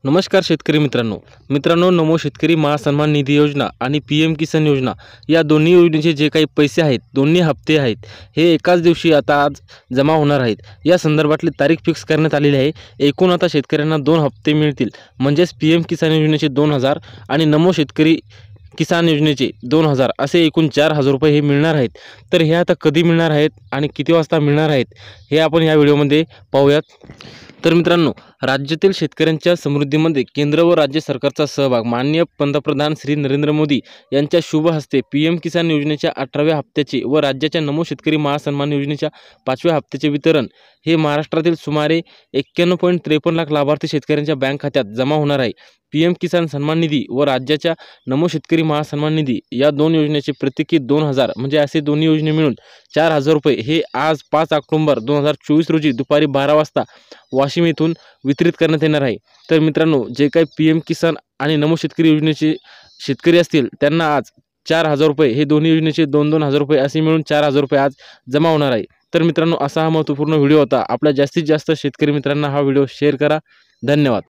नमस्कार शेतकरी मित्रांनो नमो शेतकरी महासन्मान निधी योजना आणि PM किसान योजना या दोन्ही योजनेचे जे काही पैसे आहेत, दोन्ही हप्ते आहेत, हे एकाच दिवशी आज जमा होणार आहेत। या संदर्भातली तारीख फिक्स करण्यात आलेली आहे। एकूण आता शेतकऱ्यांना 2 हप्ते मिळतील, म्हणजेच PM किसान योजनेचे 2000 आणि नमो शेतकरी किसान योजनेचे 2000 असे एकूण 4000 रुपये हे मिळणार आहेत। तर हे आता कधी मिळणार आहेत आणि किती वाजता मिळणार आहेत, हे आपण या व्हिडिओमध्ये पाहूयात। तर मित्रांनो, राज्यातील शेतकऱ्यांच्या समृद्धीमध्ये केंद्र व राज्य सरकारचा सहभाग माननीय पंतप्रधान श्री नरेंद्र मोदी यांच्या शुभ हस्ते PM किसान योजनेच्या 18व्या हप्त्याचे व राज्याच्या नमो शेतकरी महासन्मान योजनेच्या 5व्या हप्त्याचे वितरण हे महाराष्ट्रातील सुमारे 91.53 लाख लाभार्थी शेतकऱ्यांच्या बँक खात्यात जमा होणार आहे। PM किसान सन्मान निधी व राज्याच्या नमो शेतकरी महासन्मान निधी या दोन योजनेचे प्रत्येकी 2000 म्हणजे असे दोन्ही योजने मिळून 4000 रुपये हे आज 5 ऑक्टोबर 2024 रोजी दुपारी 12 वाजता वाशिम येथून वितरित करण्यात येणार आहे। तर मित्रांनो, जे काही PM किसान आणि नमो शेतकरी योजनेचे शेतकरी असतील त्यांना आज 4000 रुपये हे दोन्ही योजनेचे 2-2000 रुपये असे मिळून 4000 रुपये आज जमा होणार आहे। तर मित्रांनो, असा हा महत्त्वपूर्ण व्हिडिओ होता। आपल्या जास्तीत जास्त शेतकरी मित्रांना हा व्हिडिओ शेअर करा। धन्यवाद।